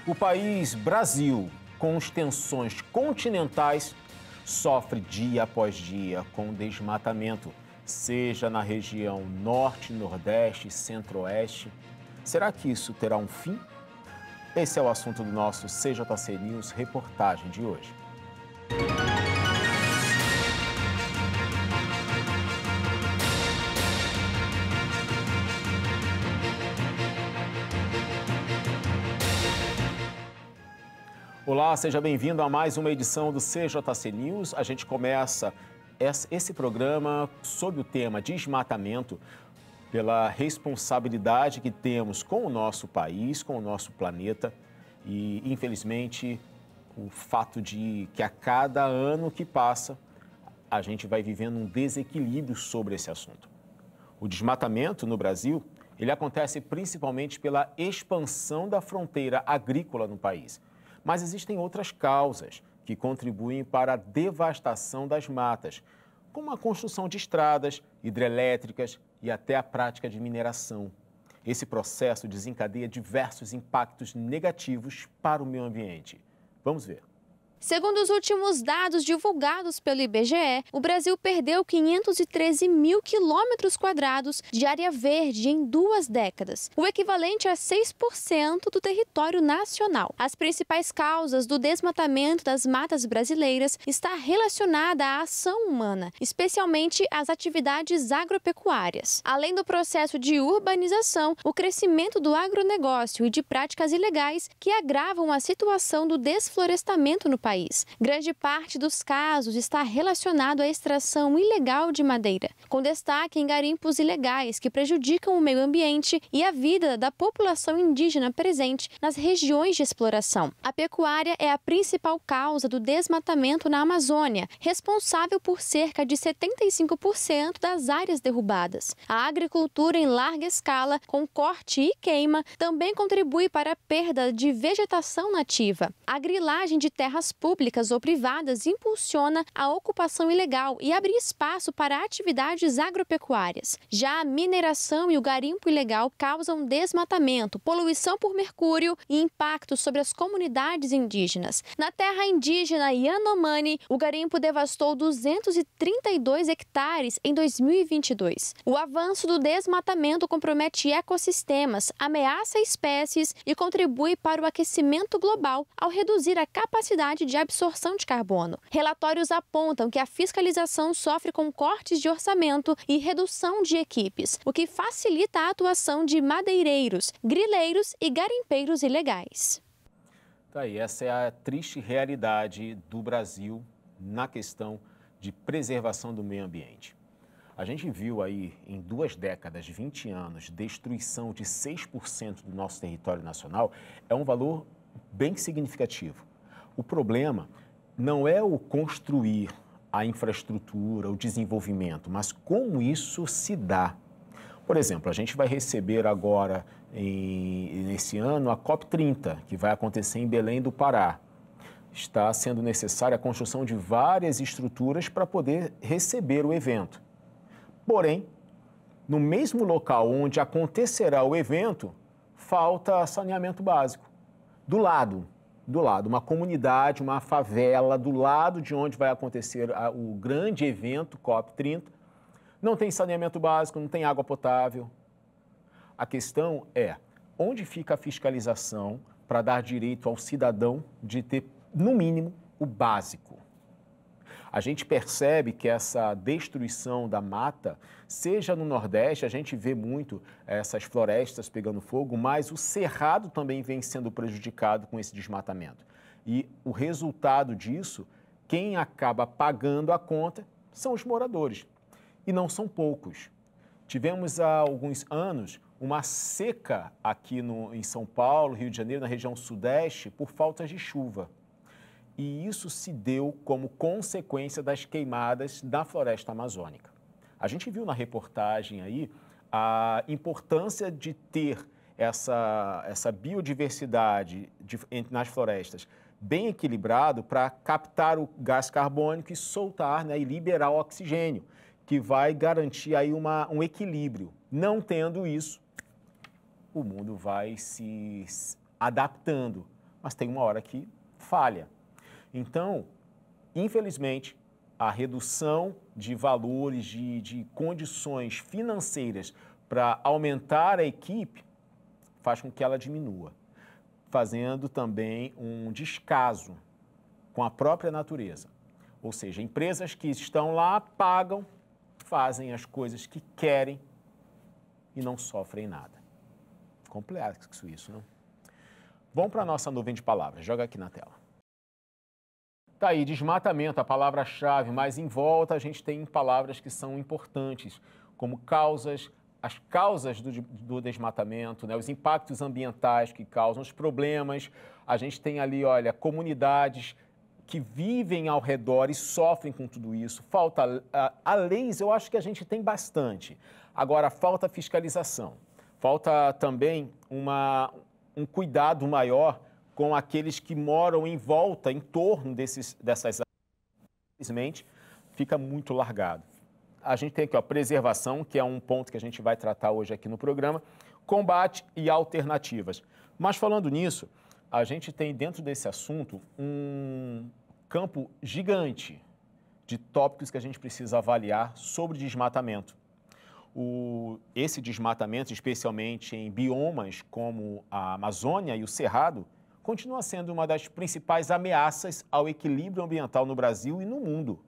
O país Brasil, com extensões continentais, sofre dia após dia com desmatamento, seja na região norte, nordeste, centro-oeste. Será que isso terá um fim? Esse é o assunto do nosso CJC News reportagem de hoje. Olá, seja bem-vindo a mais uma edição do CJC News. A gente começa esse programa sob o tema desmatamento, pela responsabilidade que temos com o nosso país, com o nosso planeta e, infelizmente, o fato de que a cada ano que passa, a gente vai vivendo um desequilíbrio sobre esse assunto. O desmatamento no Brasil, ele acontece principalmente pela expansão da fronteira agrícola no país. Mas existem outras causas que contribuem para a devastação das matas, como a construção de estradas, hidrelétricas e até a prática de mineração. Esse processo desencadeia diversos impactos negativos para o meio ambiente. Vamos ver. Segundo os últimos dados divulgados pelo IBGE, o Brasil perdeu 513 mil quilômetros quadrados de área verde em 2 décadas, o equivalente a 6% do território nacional. As principais causas do desmatamento das matas brasileiras está relacionada à ação humana, especialmente às atividades agropecuárias. Além do processo de urbanização, o crescimento do agronegócio e de práticas ilegais que agravam a situação do desflorestamento no país. Grande parte dos casos está relacionado à extração ilegal de madeira, com destaque em garimpos ilegais que prejudicam o meio ambiente e a vida da população indígena presente nas regiões de exploração. A pecuária é a principal causa do desmatamento na Amazônia, responsável por cerca de 75% das áreas derrubadas. A agricultura em larga escala, com corte e queima, também contribui para a perda de vegetação nativa. A grilagem de terras públicas ou privadas impulsiona a ocupação ilegal e abre espaço para atividades agropecuárias. Já a mineração e o garimpo ilegal causam desmatamento, poluição por mercúrio e impactos sobre as comunidades indígenas. Na terra indígena Yanomami, o garimpo devastou 232 hectares em 2022. O avanço do desmatamento compromete ecossistemas, ameaça espécies e contribui para o aquecimento global ao reduzir a capacidade de absorção de carbono. Relatórios apontam que a fiscalização sofre com cortes de orçamento e redução de equipes, o que facilita a atuação de madeireiros, grileiros e garimpeiros ilegais. Tá aí, essa é a triste realidade do Brasil na questão de preservação do meio ambiente. A gente viu aí em 2 décadas, 20 anos, destruição de 6% do nosso território nacional, é um valor bem significativo. O problema não é o construir a infraestrutura, o desenvolvimento, mas como isso se dá. Por exemplo, a gente vai receber agora, nesse ano, a COP30, que vai acontecer em Belém do Pará. Está sendo necessária a construção de várias estruturas para poder receber o evento. Porém, no mesmo local onde acontecerá o evento, falta saneamento básico. Do lado, uma comunidade, uma favela, do lado de onde vai acontecer o grande evento COP30, não tem saneamento básico, não tem água potável. A questão é, onde fica a fiscalização para dar direito ao cidadão de ter, no mínimo, o básico? A gente percebe que essa destruição da mata, seja no Nordeste, a gente vê muito essas florestas pegando fogo, mas o cerrado também vem sendo prejudicado com esse desmatamento. E o resultado disso, quem acaba pagando a conta são os moradores. E não são poucos. Tivemos há alguns anos uma seca aqui em São Paulo, Rio de Janeiro, na região sudeste, por falta de chuva. E isso se deu como consequência das queimadas da floresta amazônica. A gente viu na reportagem aí a importância de ter essa biodiversidade nas florestas bem equilibrado para captar o gás carbônico e soltar, né, e liberar o oxigênio, que vai garantir aí um equilíbrio. Não tendo isso, o mundo vai se adaptando. mas tem uma hora que falha. Então, infelizmente, a redução de valores, de condições financeiras para aumentar a equipe faz com que ela diminua, fazendo também um descaso com a própria natureza. Ou seja, empresas que estão lá pagam, fazem as coisas que querem e não sofrem nada. Complexo isso, não? Vamos para a nossa nuvem de palavras. Joga aqui na tela. Tá aí, desmatamento, a palavra-chave, mas em volta a gente tem palavras que são importantes, como causas, as causas do desmatamento, né? Os impactos ambientais que causam, os problemas. A gente tem ali, olha, comunidades que vivem ao redor e sofrem com tudo isso. Falta a leis, eu acho que a gente tem bastante. Agora, falta fiscalização. Falta também um cuidado maior com aqueles que moram em volta, em torno dessas áreas. Infelizmente, fica muito largado. A gente tem aqui, ó, preservação, que é um ponto que a gente vai tratar hoje aqui no programa, combate e alternativas. Mas falando nisso, a gente tem dentro desse assunto um campo gigante de tópicos que a gente precisa avaliar sobre desmatamento. Esse desmatamento, especialmente em biomas como a Amazônia e o Cerrado, continua sendo uma das principais ameaças ao equilíbrio ambiental no Brasil e no mundo.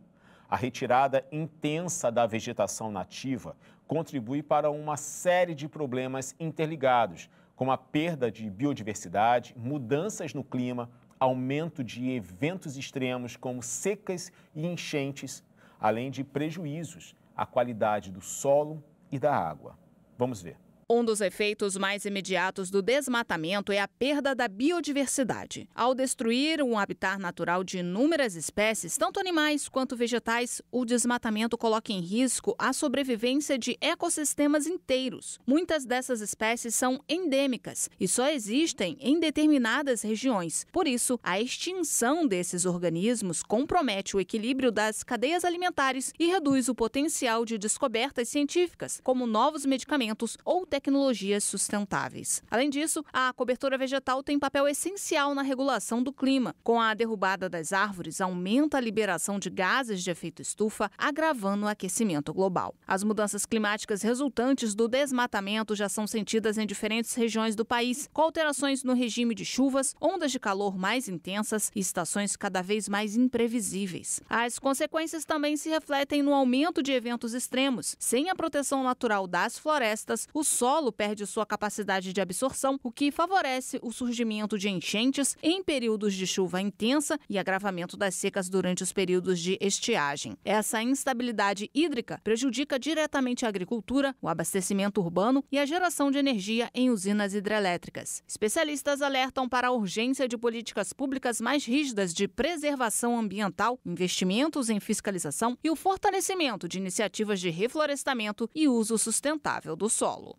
A retirada intensa da vegetação nativa contribui para uma série de problemas interligados, como a perda de biodiversidade, mudanças no clima, aumento de eventos extremos como secas e enchentes, além de prejuízos à qualidade do solo e da água. Vamos ver. Um dos efeitos mais imediatos do desmatamento é a perda da biodiversidade. Ao destruir um habitat natural de inúmeras espécies, tanto animais quanto vegetais, o desmatamento coloca em risco a sobrevivência de ecossistemas inteiros. Muitas dessas espécies são endêmicas e só existem em determinadas regiões. Por isso, a extinção desses organismos compromete o equilíbrio das cadeias alimentares e reduz o potencial de descobertas científicas, como novos medicamentos ou tecnologias sustentáveis. Além disso, a cobertura vegetal tem papel essencial na regulação do clima. Com a derrubada das árvores, aumenta a liberação de gases de efeito estufa, agravando o aquecimento global. As mudanças climáticas resultantes do desmatamento já são sentidas em diferentes regiões do país, com alterações no regime de chuvas, ondas de calor mais intensas e estações cada vez mais imprevisíveis. As consequências também se refletem no aumento de eventos extremos. Sem a proteção natural das florestas, o solo perde sua capacidade de absorção, o que favorece o surgimento de enchentes em períodos de chuva intensa e agravamento das secas durante os períodos de estiagem. Essa instabilidade hídrica prejudica diretamente a agricultura, o abastecimento urbano e a geração de energia em usinas hidrelétricas. Especialistas alertam para a urgência de políticas públicas mais rígidas de preservação ambiental, investimentos em fiscalização e o fortalecimento de iniciativas de reflorestamento e uso sustentável do solo.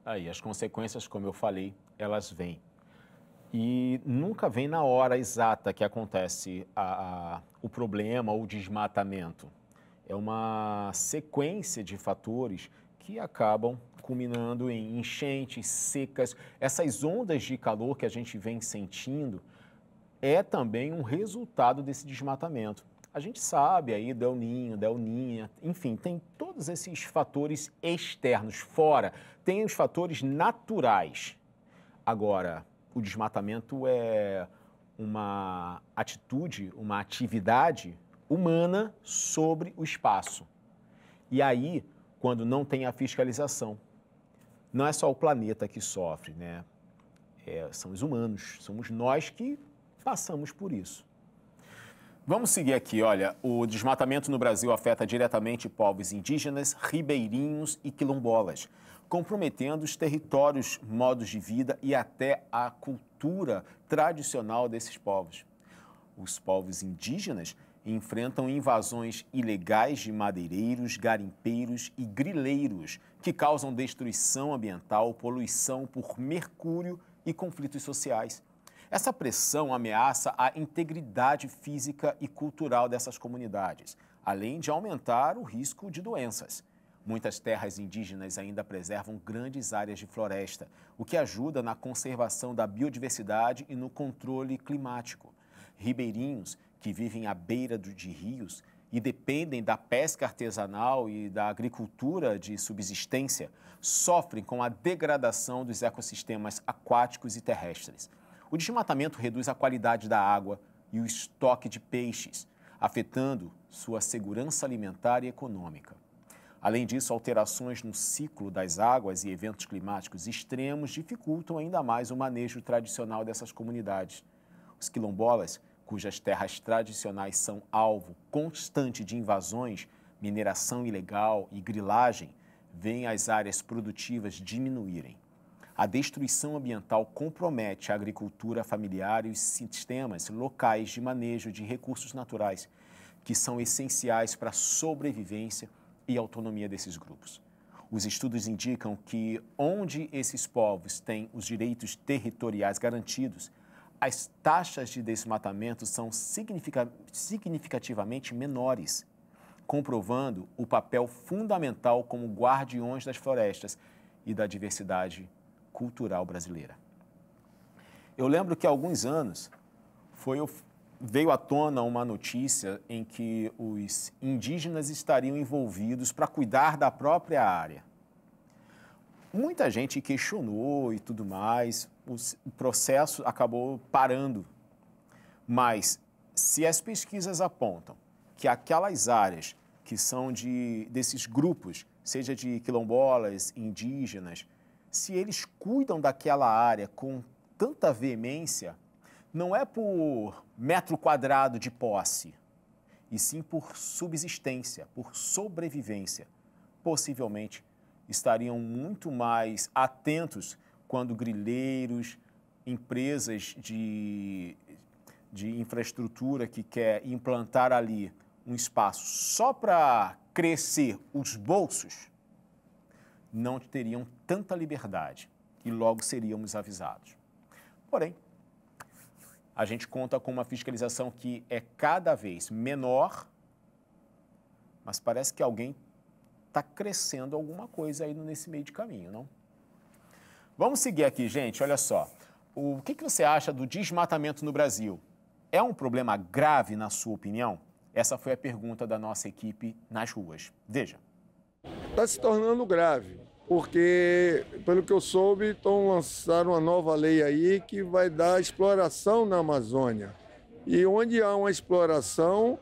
Aí, as consequências, como eu falei, elas vêm. E nunca vem na hora exata que acontece o problema ou o desmatamento. É uma sequência de fatores que acabam culminando em enchentes, secas. Essas ondas de calor que a gente vem sentindo é também um resultado desse desmatamento. A gente sabe aí do El Niño, da El Niña, enfim, tem todos esses fatores externos, fora. Tem os fatores naturais. Agora, o desmatamento é uma atitude, uma atividade humana sobre o espaço. E aí, quando não tem a fiscalização, não é só o planeta que sofre, né? São os humanos, somos nós que passamos por isso. Vamos seguir aqui, olha, o desmatamento no Brasil afeta diretamente povos indígenas, ribeirinhos e quilombolas, comprometendo os territórios, modos de vida e até a cultura tradicional desses povos. Os povos indígenas enfrentam invasões ilegais de madeireiros, garimpeiros e grileiros, que causam destruição ambiental, poluição por mercúrio e conflitos sociais. Essa pressão ameaça a integridade física e cultural dessas comunidades, além de aumentar o risco de doenças. Muitas terras indígenas ainda preservam grandes áreas de floresta, o que ajuda na conservação da biodiversidade e no controle climático. Ribeirinhos que vivem à beira de rios e dependem da pesca artesanal e da agricultura de subsistência sofrem com a degradação dos ecossistemas aquáticos e terrestres. O desmatamento reduz a qualidade da água e o estoque de peixes, afetando sua segurança alimentar e econômica. Além disso, alterações no ciclo das águas e eventos climáticos extremos dificultam ainda mais o manejo tradicional dessas comunidades. Os quilombolas, cujas terras tradicionais são alvo constante de invasões, mineração ilegal e grilagem, veem as áreas produtivas diminuírem. A destruição ambiental compromete a agricultura familiar e os sistemas locais de manejo de recursos naturais, que são essenciais para a sobrevivência e autonomia desses grupos. Os estudos indicam que onde esses povos têm os direitos territoriais garantidos, as taxas de desmatamento são significativamente menores, comprovando o papel fundamental como guardiões das florestas e da diversidade cultural brasileira. Eu lembro que há alguns anos veio à tona uma notícia em que os indígenas estariam envolvidos para cuidar da própria área. Muita gente questionou e tudo mais, o processo acabou parando. Mas se as pesquisas apontam que aquelas áreas que são desses grupos, seja de quilombolas, indígenas, se eles cuidam daquela área com tanta veemência, não é por metro quadrado de posse, e sim por subsistência, por sobrevivência. Possivelmente estariam muito mais atentos quando grileiros, empresas de infraestrutura que quer implantar ali um espaço só para crescer os bolsos, não teriam tanta liberdade e logo seríamos avisados. Porém, a gente conta com uma fiscalização que é cada vez menor, mas parece que alguém está crescendo alguma coisa aí nesse meio de caminho, não? Vamos seguir aqui, gente, olha só. O que você acha do desmatamento no Brasil? É um problema grave, na sua opinião? Essa foi a pergunta da nossa equipe nas ruas. Veja. Está se tornando grave, porque, pelo que eu soube, estão lançando uma nova lei aí que vai dar exploração na Amazônia. E onde há uma exploração,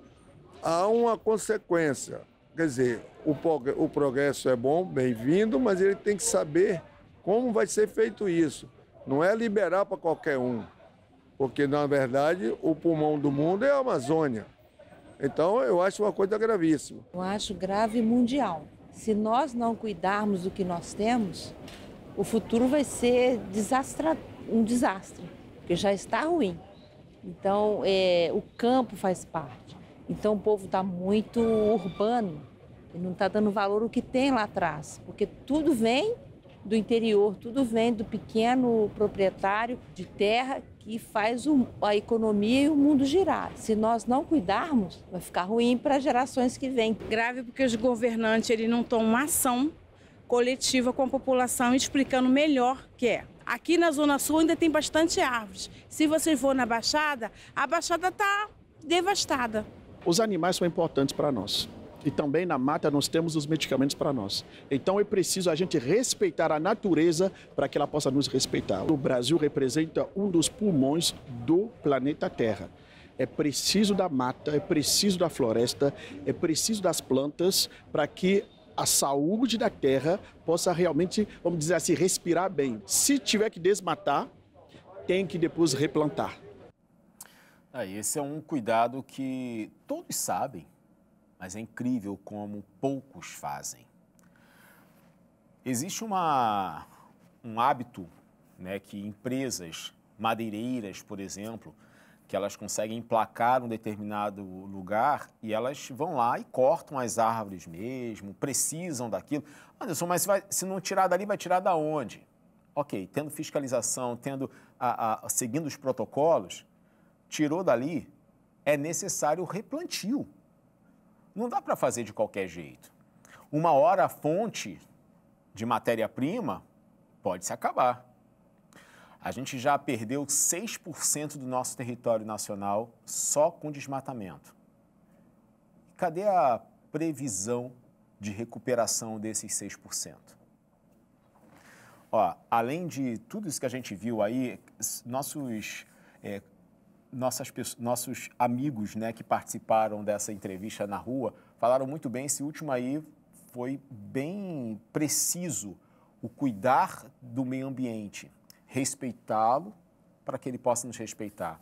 há uma consequência. Quer dizer, o progresso é bom, bem-vindo, mas ele tem que saber como vai ser feito isso. Não é liberar para qualquer um, porque, na verdade, o pulmão do mundo é a Amazônia. Então, eu acho uma coisa gravíssima. Eu acho grave mundial. Se nós não cuidarmos do que nós temos, o futuro vai ser um desastre, porque já está ruim. Então, o campo faz parte. Então, o povo está muito urbano e não está dando valor ao que tem lá atrás, porque tudo vem do interior, tudo vem do pequeno proprietário de terra que faz a economia e o mundo girar. Se nós não cuidarmos, vai ficar ruim para as gerações que vêm. Grave porque os governantes não tomam uma ação coletiva com a população explicando melhor o que é. Aqui na Zona Sul ainda tem bastante árvores. Se você for na Baixada, a Baixada está devastada. Os animais são importantes para nós. E também na mata nós temos os medicamentos para nós. Então é preciso a gente respeitar a natureza para que ela possa nos respeitar. O Brasil representa um dos pulmões do planeta Terra. É preciso da mata, é preciso da floresta, é preciso das plantas para que a saúde da terra possa realmente, vamos dizer assim, respirar bem. Se tiver que desmatar, tem que depois replantar. Esse é um cuidado que todos sabem, mas é incrível como poucos fazem. Existe um hábito, né, que empresas madeireiras, por exemplo, que elas conseguem emplacar um determinado lugar e elas vão lá e cortam as árvores mesmo, precisam daquilo. Anderson, mas se não tirar dali, vai tirar da onde? Ok, tendo fiscalização, seguindo os protocolos, tirou dali, é necessário replantio. Não dá para fazer de qualquer jeito. uma hora a fonte de matéria-prima pode se acabar. A gente já perdeu 6% do nosso território nacional só com desmatamento. Cadê a previsão de recuperação desses 6%? Ó, além de tudo isso que a gente viu aí, nossos amigos, né, que participaram dessa entrevista na rua falaram muito bem. Esse último aí foi bem preciso, o cuidar do meio ambiente, respeitá-lo para que ele possa nos respeitar.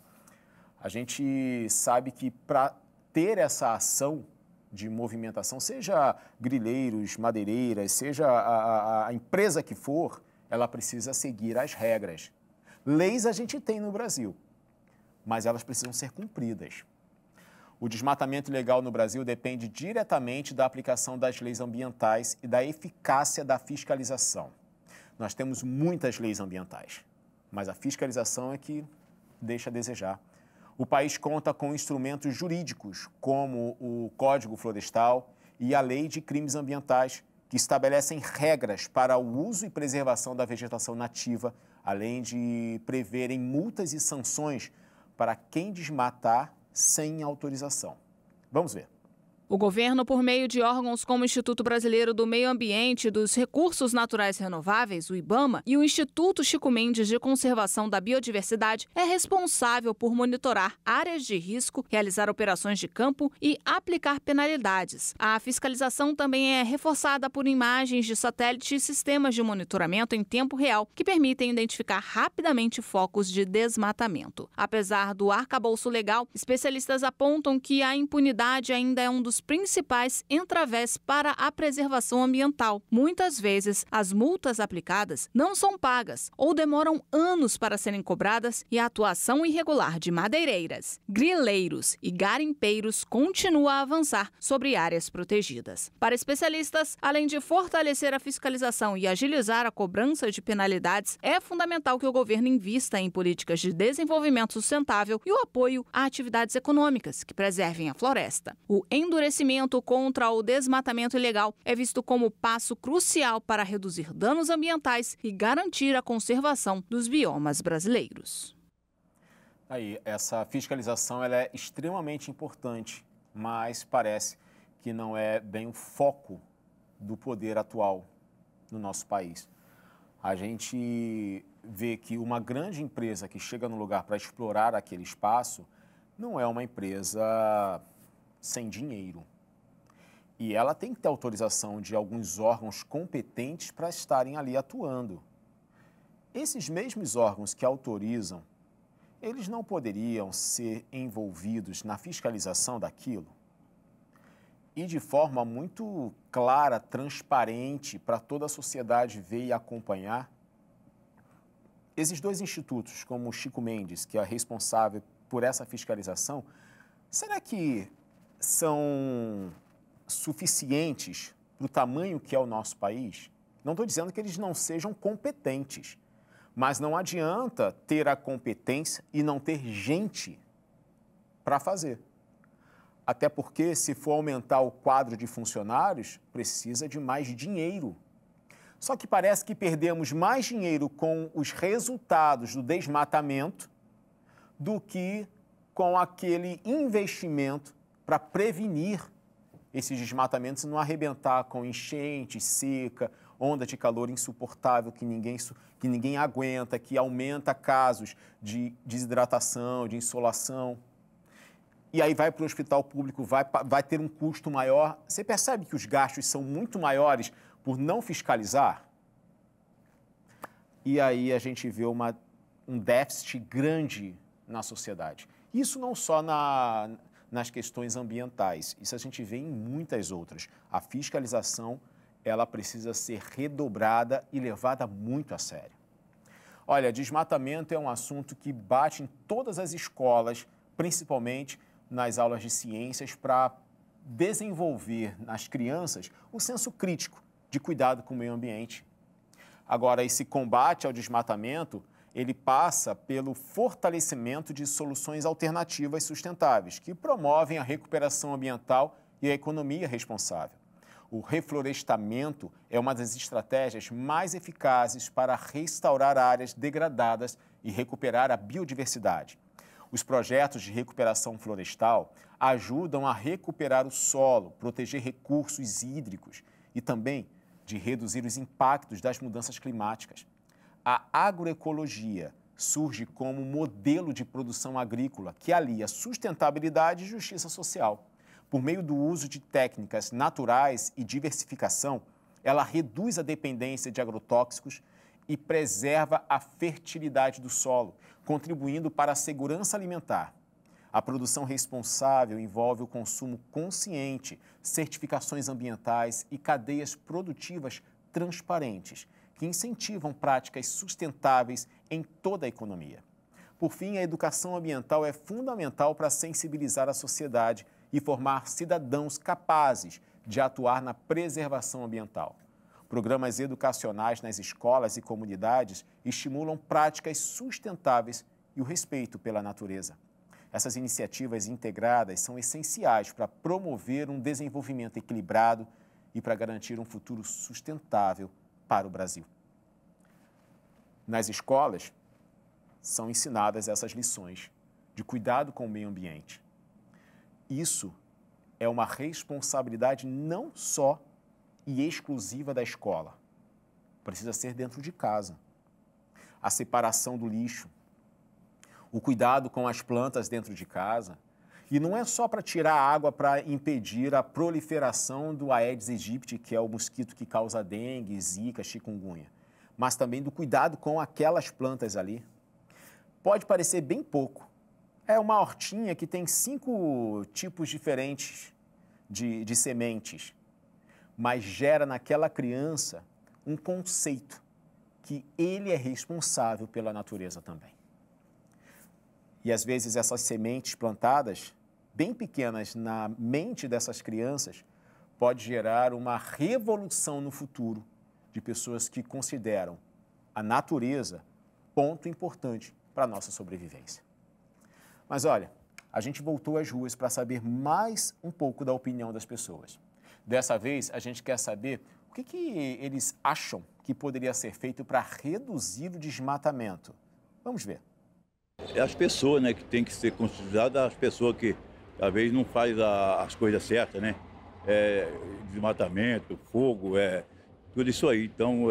A gente sabe que para ter essa ação de movimentação, seja grileiros, madeireiras, seja a empresa que for, ela precisa seguir as regras. Leis a gente tem no Brasil, mas elas precisam ser cumpridas. O desmatamento ilegal no Brasil depende diretamente da aplicação das leis ambientais e da eficácia da fiscalização. Nós temos muitas leis ambientais, mas a fiscalização é que deixa a desejar. O país conta com instrumentos jurídicos, como o Código Florestal e a Lei de Crimes Ambientais, que estabelecem regras para o uso e preservação da vegetação nativa, além de preverem multas e sanções para quem desmatar sem autorização. Vamos ver. O governo, por meio de órgãos como o Instituto Brasileiro do Meio Ambiente e dos Recursos Naturais Renováveis, o IBAMA, e o Instituto Chico Mendes de Conservação da Biodiversidade, é responsável por monitorar áreas de risco, realizar operações de campo e aplicar penalidades. A fiscalização também é reforçada por imagens de satélite e sistemas de monitoramento em tempo real que permitem identificar rapidamente focos de desmatamento. Apesar do arcabouço legal, especialistas apontam que a impunidade ainda é um dos principais entravés para a preservação ambiental. Muitas vezes, as multas aplicadas não são pagas ou demoram anos para serem cobradas e a atuação irregular de madeireiras, grileiros e garimpeiros continua a avançar sobre áreas protegidas. Para especialistas, além de fortalecer a fiscalização e agilizar a cobrança de penalidades, é fundamental que o governo invista em políticas de desenvolvimento sustentável e o apoio a atividades econômicas que preservem a floresta. O endurecimento contra o desmatamento ilegal é visto como passo crucial para reduzir danos ambientais e garantir a conservação dos biomas brasileiros. Aí, essa fiscalização ela é extremamente importante, mas parece que não é bem o foco do poder atual no nosso país. A gente vê que uma grande empresa que chega no lugar para explorar aquele espaço não é uma empresa sem dinheiro. E ela tem que ter autorização de alguns órgãos competentes para estarem ali atuando. Esses mesmos órgãos que autorizam, eles não poderiam ser envolvidos na fiscalização daquilo? E de forma muito clara, transparente, para toda a sociedade ver e acompanhar? Esses dois institutos, como o Chico Mendes, que é responsável por essa fiscalização, será que são suficientes para o tamanho que é o nosso país? Não estou dizendo que eles não sejam competentes, mas não adianta ter a competência e não ter gente para fazer. Até porque, se for aumentar o quadro de funcionários, precisa de mais dinheiro. Só que parece que perdemos mais dinheiro com os resultados do desmatamento do que com aquele investimento para prevenir esses desmatamentos e não arrebentar com enchente, seca, onda de calor insuportável que ninguém aguenta, que aumenta casos de desidratação, de insolação. E aí vai para o hospital público, vai ter um custo maior. Você percebe que os gastos são muito maiores por não fiscalizar? E aí a gente vê um déficit grande na sociedade. Isso não só nas questões ambientais, isso a gente vê em muitas outras. A fiscalização, ela precisa ser redobrada e levada muito a sério. Olha, desmatamento é um assunto que bate em todas as escolas, principalmente nas aulas de ciências, para desenvolver nas crianças o senso crítico de cuidado com o meio ambiente. Agora, esse combate ao desmatamento, ele passa pelo fortalecimento de soluções alternativas sustentáveis, que promovem a recuperação ambiental e a economia responsável. O reflorestamento é uma das estratégias mais eficazes para restaurar áreas degradadas e recuperar a biodiversidade. Os projetos de recuperação florestal ajudam a recuperar o solo, proteger recursos hídricos e também de reduzir os impactos das mudanças climáticas. A agroecologia surge como modelo de produção agrícola que alia sustentabilidade e justiça social. Por meio do uso de técnicas naturais e diversificação, ela reduz a dependência de agrotóxicos e preserva a fertilidade do solo, contribuindo para a segurança alimentar. A produção responsável envolve o consumo consciente, certificações ambientais e cadeias produtivas transparentes, que incentivam práticas sustentáveis em toda a economia. Por fim, a educação ambiental é fundamental para sensibilizar a sociedade e formar cidadãos capazes de atuar na preservação ambiental. Programas educacionais nas escolas e comunidades estimulam práticas sustentáveis e o respeito pela natureza. Essas iniciativas integradas são essenciais para promover um desenvolvimento equilibrado e para garantir um futuro sustentável para o Brasil. Nas escolas, são ensinadas essas lições de cuidado com o meio ambiente. Isso é uma responsabilidade não só e exclusiva da escola. Precisa ser dentro de casa. A separação do lixo, o cuidado com as plantas dentro de casa. E não é só para tirar água para impedir a proliferação do Aedes aegypti, que é o mosquito que causa dengue, zika, chikungunya, mas também do cuidado com aquelas plantas ali. Pode parecer bem pouco. É uma hortinha que tem 5 tipos diferentes de sementes, mas gera naquela criança um conceito que ele é responsável pela natureza também. E às vezes essas sementes plantadas, bem pequenas na mente dessas crianças, pode gerar uma revolução no futuro de pessoas que consideram a natureza ponto importante para a nossa sobrevivência. Mas olha, a gente voltou às ruas para saber mais um pouco da opinião das pessoas. Dessa vez, a gente quer saber o que eles acham que poderia ser feito para reduzir o desmatamento. Vamos ver. É as pessoas, né, que tem que ser consideradas as pessoas que, às vezes, não faz as coisas certas, né? Desmatamento, fogo, tudo isso aí. Então,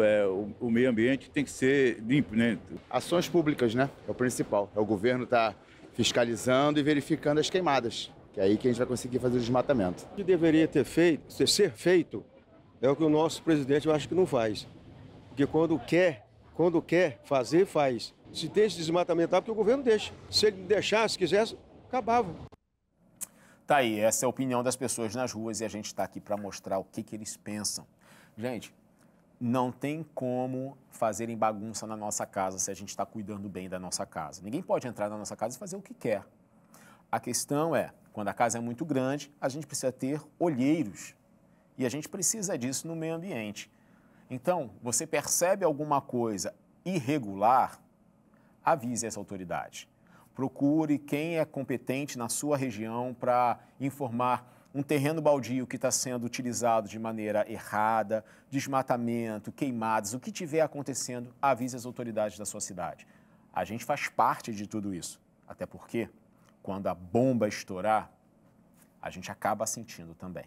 o meio ambiente tem que ser limpo, né? Ações públicas, né? É o principal. O governo está fiscalizando e verificando as queimadas, que é aí que a gente vai conseguir fazer o desmatamento. O que deveria ser feito, é o que o nosso presidente eu acho que não faz. Porque quando quer fazer, faz. Se tem esse desmatamento, porque o governo deixa. Se ele deixasse, se quisesse, acabava. Tá aí, essa é a opinião das pessoas nas ruas e a gente está aqui para mostrar o que eles pensam. Gente, não tem como fazerem bagunça na nossa casa se a gente está cuidando bem da nossa casa. Ninguém pode entrar na nossa casa e fazer o que quer. A questão é, quando a casa é muito grande, a gente precisa ter olheiros. E a gente precisa disso no meio ambiente. Então, você percebe alguma coisa irregular, avise essa autoridade. Procure quem é competente na sua região para informar um terreno baldio que está sendo utilizado de maneira errada, desmatamento, queimadas, o que tiver acontecendo, avise as autoridades da sua cidade. A gente faz parte de tudo isso, até porque, quando a bomba estourar, a gente acaba sentindo também.